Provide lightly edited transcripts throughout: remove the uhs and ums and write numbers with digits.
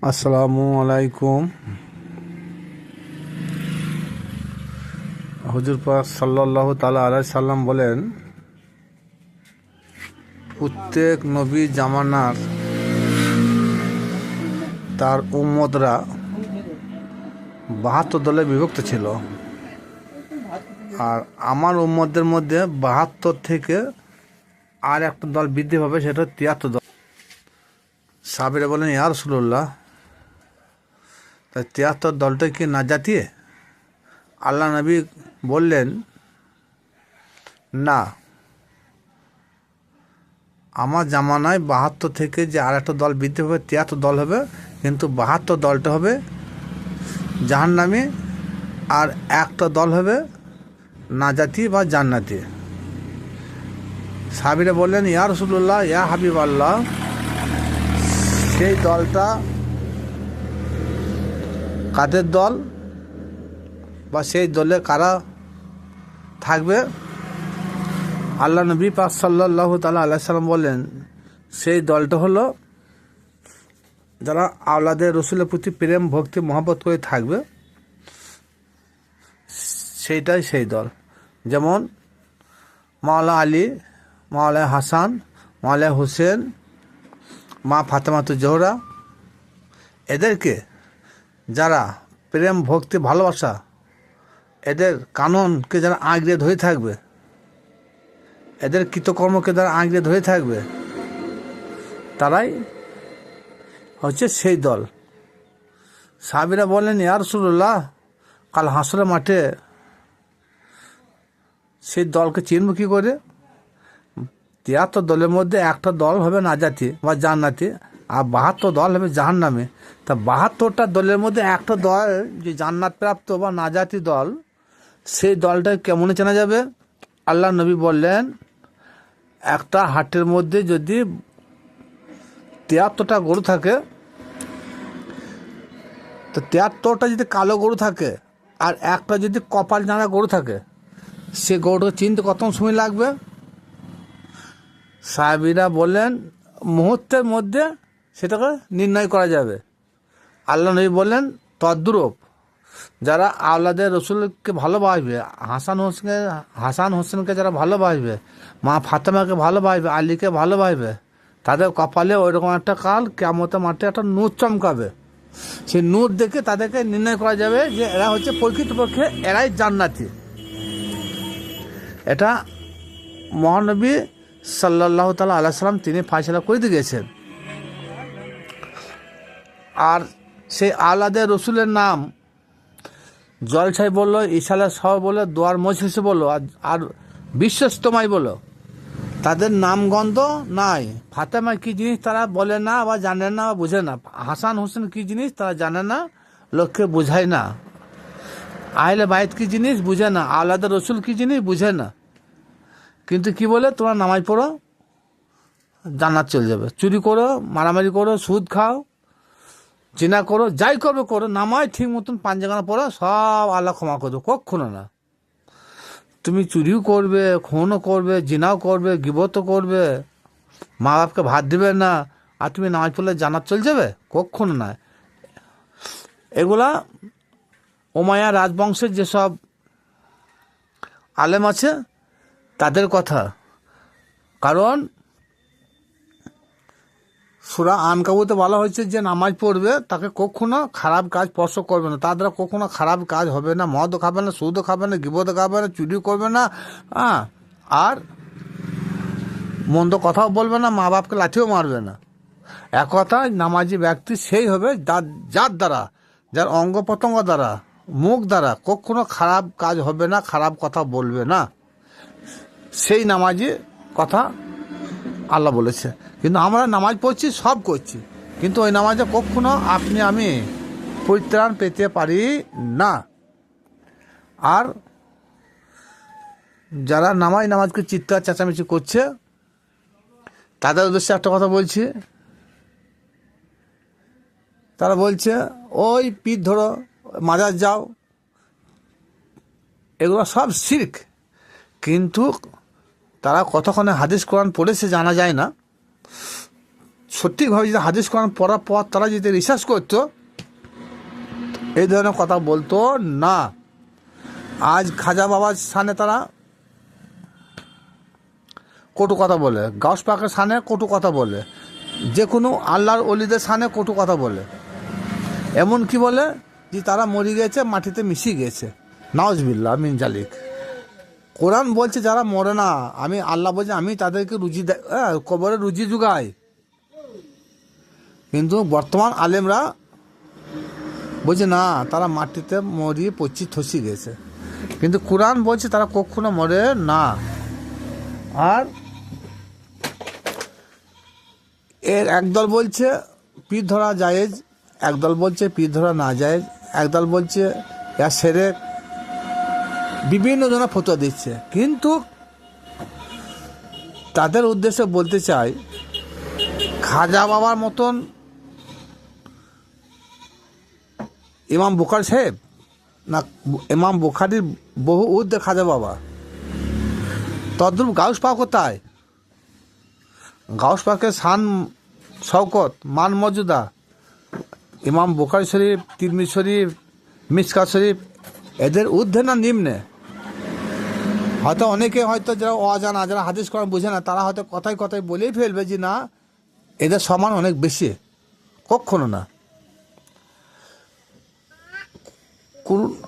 আসসালামু আলাইকুম। হুজুর পাক সাল্লাল্লাহু তাআলা আলাইহি সাল্লাম বলেন, প্রত্যেক নবী জামানার তার উম্মতরা 72 দলে বিভক্ত ছিল, আর আমার উম্মতদের মধ্যে 72 থেকে আর একটা দল বৃদ্ধি পাবে, সেটা 73 দল। সাহাবীরা বলেন, ইয়া রাসূলুল্লাহ, তাই 73 দলটা কি নাজাতি? আল্লাহ নবী বললেন, না, আমার জামানায় 72 থেকে যে আর একটা দল বৃদ্ধি হবে, 73 দল হবে, কিন্তু 72 দলটা হবে জাহান্নামী, আর একটা দল হবে নাজাতি বা জান্নাতি। সাহাবীরা বললেন, ইয়া রাসূলুল্লাহ, ইয়া হাবিবাল্লাহ, সেই দলটা কাদের দল, বা সেই দলে কারা থাকবে? আল্লাহ নবী পাক সাল্লাল্লাহু তাআলা আলাইহি সাল্লাম বলেন, সেই দলটা হলো যারা আওলাদের রসুলের প্রতি প্রেম ভক্তি মহব্বত করে থাকবে, সেইটাই সেই দল। যেমন মাওলা আলী, মাওলা হাসান, মাওলা হোসেন, মা ফাতেমাতুজ জোহরা, এদেরকে যারা প্রেম ভক্তি ভালোবাসা, এদের কাননকে যারা আঁকড়ে ধরে থাকবে, এদের কৃতকর্মকে যারা আঁকড়ে ধরে থাকবে, তারাই হচ্ছে সেই দল। সাহাবীরা বললেন, ইয়া রাসূলুল্লাহ, কাল হাসরের মাঠে সেই দলকে চিনব কী করে? 73 দলের মধ্যে একটা দল হবে নাজাতি বা জান্নাতি, আর 72 দল হবে জাহান্নামে। তা 72টা দলের মধ্যে একটা দল যে জান্নাত প্রাপ্ত বা নাজাতি দল, সেই দলটা কেমন চেনা যাবে? আল্লাহ নবী বললেন, একটা হাটের মধ্যে যদি 73টা গরু থাকে, তো 73টা যদি কালো গরু থাকে আর একটা যদি কপাল জানা গরু থাকে, সে গরুটাকে চিনতে কত সময় লাগবে? সাহাবীরা বললেন, মুহূর্তের মধ্যে সেটাকে নির্ণয় করা যাবে। আল্লাহ নবী বললেন, তদ্রূপ যারা আওলাদের রসুলকে ভালোবাসবে, হাসান হোসেনকে যারা ভালোবাসবে, মা ফাতেমাকে ভালোবাসবে, আলীকে ভালোবাসবে, তাদের কপালে ওইরকম একটা কাল কিয়ামতের মাঠে একটা নূর চমকাবে। সেই নূর দেখে তাদেরকে নির্ণয় করা যাবে যে এরা হচ্ছে প্রকৃতপক্ষে এরাই জান্নাতি। এটা মহানবী সাল্লাল্লাহু তাআলা আলাইহি সাল্লাম তিনি ফায়সালা করে দিয়ে গেছেন। আর সেই আওলাদের রসুলের নাম জলছাই বললো, ইশালা সহ বললো, দোয়ার মজলিসে বললো, আর বিশ্বস্তমাই বললো, তাদের নামগন্ধ নাই। ফাতেমা কী জিনিস তারা বলে না বা জানে না বা বুঝে না, হাসান হোসেন কী জিনিস তারা জানে না, লোককে বোঝায় না, আহলে বাইত কী জিনিস বুঝে না, আওলাদের রসুল কী জিনিস বুঝে না, কিন্তু কি বলে, তোমরা নামাজ পড়ো, জান্নাত চলে যাবে। চুরি করো, মারামারি করো, সুদ খাও, জিনা করো, যাই করবে করো, নামাজ ঠিক মতন পাঞ্জাগানা পড়ো, সব আল্লাহ ক্ষমা করবে। কক্ষনো না। তুমি চুরিও করবে, খুনও করবে, জিনাও করবে, গিবতও করবে, মা বাপকে ভাত দিবে না, আর তুমি নামাজ পড়লে জান্নাত চলে যাবে? কক্ষনো না। এগুলা উমাইয়া রাজবংশের যেসব আলেম আছে তাদের কথা। কারণ সূরা আনকাবুতে বলা হয়েছে যে নামাজ পড়বে তাকে কখনো খারাপ কাজ স্পর্শ করবে না, তার দ্বারা কখনো খারাপ কাজ হবে না, মদও খাবে না, সুদও খাবে না, গিবতও খাবে না, চুরিও করবে না, আর মন্দ কথাও বলবে না, মা বাপকে লাঠিও মারবে না। এক কথায় নামাজি ব্যক্তি সেই হবে যার দ্বারা, যার অঙ্গ প্রত্যঙ্গ দ্বারা, মুখ দ্বারা কখনো খারাপ কাজ হবে না, খারাপ কথা বলবে না, সেই নামাজি কথা আল্লাহ বলেছে। কিন্তু আমরা নামাজ পড়ছি, সব করছি, কিন্তু ওই নামাজে কখনো আপনি আমি পরিত্রাণ পেতে পারি না। আর যারা নামাজকে চিৎকার চেঁচামেচি করছে, তাদের উদ্দেশ্যে একটা কথা বলছি। তারা বলছে, ওই পীর ধরো, মাজার যাও, এগুলো সব শিরক। কিন্তু তারা কতক্ষণে হাদিস কোরআন পড়েছে জানা যায় না। সঠিকভাবে যদি হাদিস কোরআন পড়ার পর তারা যদি রিসার্চ করতো, এই ধরনের কথা বলতো না। আজ খাজা বাবার সামনে তারা কটু কথা বলে, গাউস পাকের সামনে কটু কথা বলে, যে কোনো আল্লাহর অলিদের সামনে কটু কথা বলে, এমন কি বলে যে তারা মরে গেছে, মাটিতে মিশিয়ে গেছে। নাউজুবিল্লাহ মিন জালিক। কোরআন বলছে যারা মরে না, আমি আল্লাহ বলছে আমি তাদেরকে রুজি কবরে রুজি জুগাই। কিন্তু বর্তমান আলেমরা বলছে না, তারা মাটিতে মরিয়ে পচি থসি গেছে। কিন্তু কোরআন বলছে তারা কখনো মরে না। আর এর একদল বলছে পীর ধরা জায়েজ, একদল বলছে পীর ধরা না জায়েজ, একদল বলছে এর শিরক, বিভিন্ন জনা ফতোয়া দিচ্ছে। কিন্তু তাদের উদ্দেশ্যে বলতে চাই, খাজা বাবার মতন ইমাম বুখারী সাহেব না, ইমাম বুখারীর বহু ঊর্ধ্বে খাজা বাবা। তদ্রূপ গাউস পাকও তাই। গাউস পাকের শান শওকত মান মর্যাদা ইমাম বুখারী শরীফ, তিরমিজি শরীফ, মিশকাত শরীফ এদের ঊর্ধ্বে না নিম্নে। হয়তো অনেকে হয়তো যারা অজানা, যারা হাদিস কোরআন বুঝে না, তারা হয়তো কথায় কথায় বলেই ফেলবে যে না, এদের সমান অনেক বেশি। কখনো না।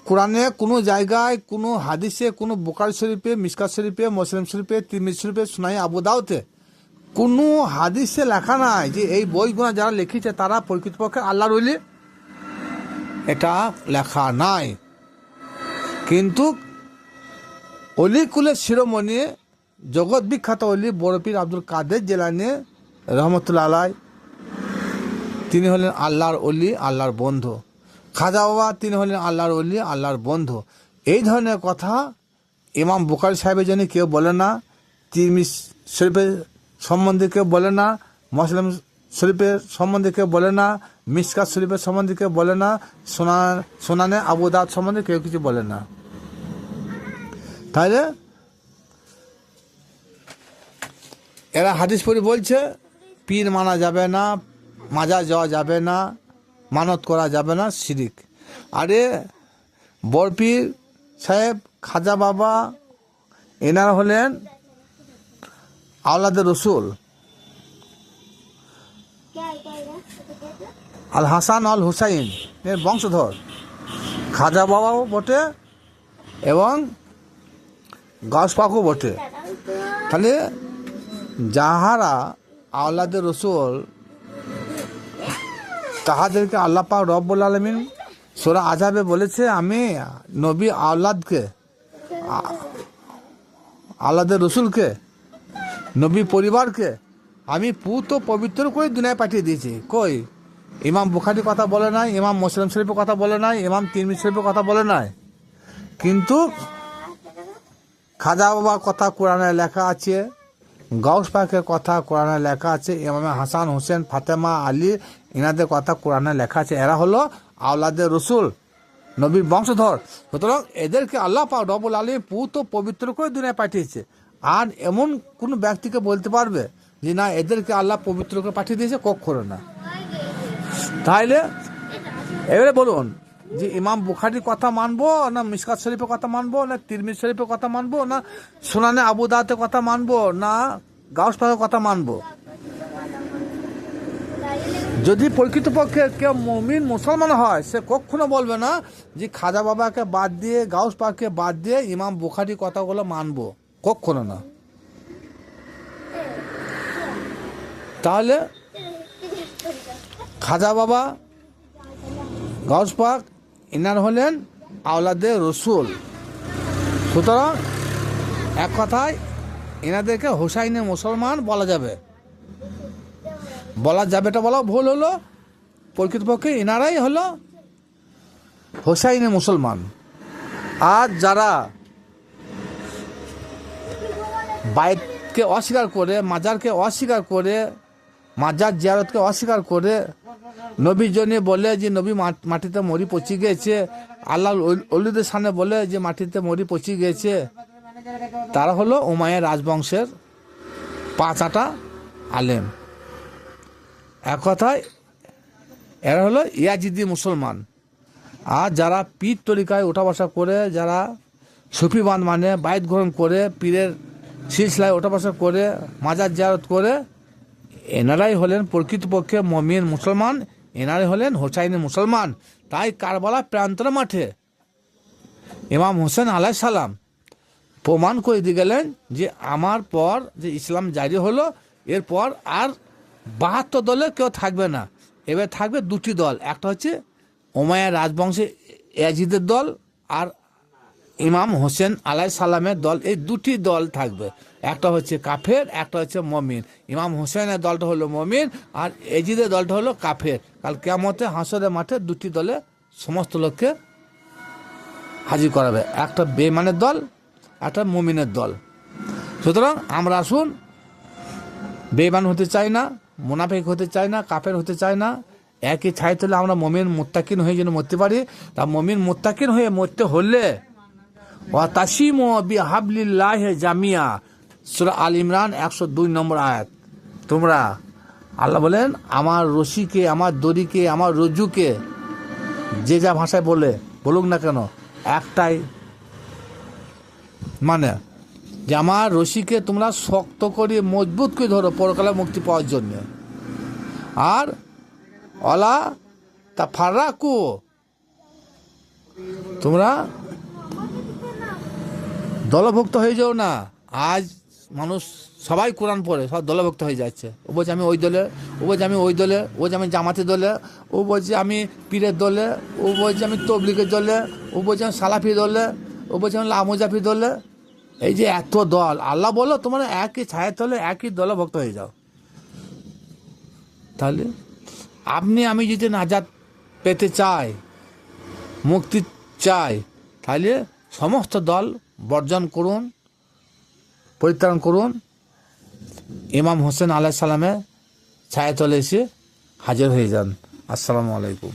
কোরআনে কোনো জায়গায়, কোনো হাদিসে, কোনো বুখারী শরীফে, মিশকাত শরীফে, মুসলিম শরীফে, তিরমিজি শরীফে, সুনাই আবু দাউদে কোনো হাদিসে লেখা নাই যে এই বইগুলো যারা লিখেছে তারা প্রকৃতপক্ষে আল্লাহর ওলি। এটা লেখা নাই। কিন্তু অলিকুলের শিরোমণি জগৎ বিখ্যাত অলি বড়পীর আব্দুল কাদের জিলানী রহমতুল্লাহ আলাইহি, তিনি হলেন আল্লাহর অলি, আল্লাহর বন্ধু। খাজা বাবা তিনি হলেন আল্লাহর অলি, আল্লাহর বন্ধু। এই ধরনের কথা ইমাম বুখারী সাহেবের জন্য কেউ বলে না, তিরমিজি শরীফের সম্বন্ধে কেউ বলে না, মুসলিম শরীফের সম্বন্ধে কেউ বলে না, মিশকাত শরীফের সম্বন্ধে কেউ বলে না, সুনানে আবু দাউদ সম্বন্ধে কেউ কিছু বলে না। তাহলে এরা হাদিস পড়ে বলছে পীর মানা যাবে না, মাজার যাওয়া যাবে না, মানত করা যাবে না, শিরিক। আরে বড়পীর সাহেব, খাজা বাবা এনারা হলেন আওলাদের রসুল, আল হাসান আল হুসাইন এর বংশধর। খাজা বাবাও বটে এবং গাউস পাকও বটে। তাহলে যাহারা আওলাদের রসুল, তাহাদেরকে আল্লাহ পাক রব্বুল আলামিন সূরা আযাবে বলেছে, আমি নবী আওলাদকে, আওলাদের রসুলকে, নবী পরিবারকে আমি পুত পবিত্র করে দুনিয়ায় পাঠিয়ে দিয়েছি। কই ইমাম বুখারীর কথা বলে নাই, ইমাম মুসলিম শরীফের কথা বলে নাই, ইমাম তিরমিজি শরীফের কথা বলে নাই। কিন্তু খাজা বাবার কথা কোরআনে লেখা আছে, গাউস পাকের কথা কোরআনে লেখা আছে, ইমাম হাসান, হোসেন, ফাতেমা, আলী এনাদের কথা কোরআনে লেখা আছে। এরা হলো আওলাদের রসুল, নবীর বংশধর। সুতরাং এদেরকে আল্লাহ পাক রব্বুল আলামিন পুত পবিত্র করে দুনিয়ায় পাঠিয়েছে। আর এমন কোনো ব্যক্তিকে বলতে পারবে যে না এদেরকে আল্লাহ পবিত্র করে পাঠিয়ে দিয়েছে? কখনো না। তাইলে এবারে বলুন যে ইমাম বুখারীর কথা মানবো না মিশকাত শরীফের কথা মানবো, না তিরমিজি শরীফের কথা মানবো, না সুনানে আবু দাউদের কথা মানবো, না গাউস পাকের কথা মানবো? যদি প্রকৃতপক্ষে কেউ মুমিন মুসলমান হয়, সে কখনো বলবে না যে খাজা বাবাকে বাদ দিয়ে, গাউস পাককে বাদ দিয়ে ইমাম বুখারীর কথাগুলো মানবো। কখনো না। তাহলে খাজা বাবা, গাউস পাক এনার হলেন আওলাদের রসুল। সুতরাং এক কথায় এনাদেরকে হোসাইনে মুসলমান বলা যাবে। বলা যাবেটা বলা ভুল হলো, প্রকৃতপক্ষে এনারাই হলো হোসাইনে মুসলমান। আর যারা বাইতকে অস্বীকার করে, মাজারকে অস্বীকার করে, মাজার জিয়ারতকে অস্বীকার করে, নবীর জন্য বলে যে নবী মাটিতে মরি পচি গেছে, আল্লাহ ওলিদের সামনে বলে যে মাটিতে মরি পচি গেছে, তারা হলো উমাইয়া রাজবংশের 5 আটা আলেম। এক কথায় এরা হলো ইয়াজিদি মুসলমান। আর যারা পীর তরিকায় ওঠা বসা করে, যারা সুফিবান মানে বাইত গ্রহণ করে, পীরের সিলসিলায় ওঠা বসা করে, মাজার জিয়ারত করে, এনারাই হলেন প্রকৃতপক্ষে মমিন মুসলমান, এনারাই হলেন হোসাইনি মুসলমান। তাই কারবালা প্রান্তর মাঠে ইমাম হোসেন আলাইহিস সালাম প্রমাণ করে দিয়ে গেলেন যে আমার পর যে ইসলাম জারি হলো, এরপর আর 72 দলে কেউ থাকবে না। এবার থাকবে দুটি দল, একটা হচ্ছে উমাইয়া রাজবংশে ইয়াজিদের দল, আর ইমাম হোসেন আলাইহিস সালামের দল। এই দুটি দল থাকবে, একটা হচ্ছে কাফের, একটা হচ্ছে মমিন। ইমাম হোসেনের দলটা হলো মমিন, আর ইয়াজিদের দলটা হলো কাফের। কাল কিয়ামতে হাসরের মাঠে দুটি দলে সমস্ত লোককে হাজির করাবে, একটা বেঈমানের দল, একটা মুমিনের দল। সুতরাং আমরা আসুন, বেঈমান হতে চাই না, মুনাফিক হতে চাই না, কাফের হতে চাই না, একই ছাই তুলে আমরা মুমিন মুত্তাকিন হয়ে যেন মরতে পারি। তা মুমিন মুত্তাকিন হয়ে মরতে হলে ওয়াতাসিমু বিহাবলিল্লাহি জামিয়া, সূরা আল ইমরান 102 নম্বর আয়াত। তোমরা, আল্লাহ বলেন, আমার রশিকে, আমার দড়িকে, আমার রজ্জুকে, যে যা ভাষায় বলুক না কেন, একটাই মানে যে আমার রশিকে তোমরা শক্ত করে মজবুত করে ধরো পরকালে মুক্তি পাওয়ার জন্য। আর অলা তা ফারাকু, তোমরা দলভুক্ত হয়ে যাও না। আজ মানুষ সবাই কোরআন পড়ে, সব দলভুক্ত হয়ে যাচ্ছে। ও বলছে আমি ওই দলে, ও বলছে আমি ওই দলে, ও বলছে আমি জামাতি দলে, ও বলছে আমি পীরের দলে, ও বলছে আমি তবলিগের দলে, ও বলছে আমি সালাফি দলে, ও বলছে আমি লামুজাফি দলে। এই যে এত দল, আল্লাহ বলো তোমরা একই ছায়া তলে একই দলভুক্ত হয়ে যাও। তাহলে আপনি আমি যদি নাজাত পেতে চাই, মুক্তি চাই, তাহলে সমস্ত দল বর্জন করুন, পরিত্রাণ করুন, ইমাম হোসেন আলাইহিস সালামের ছায়াতলে এসে হাজির হয়ে যান। আসসালামু আলাইকুম।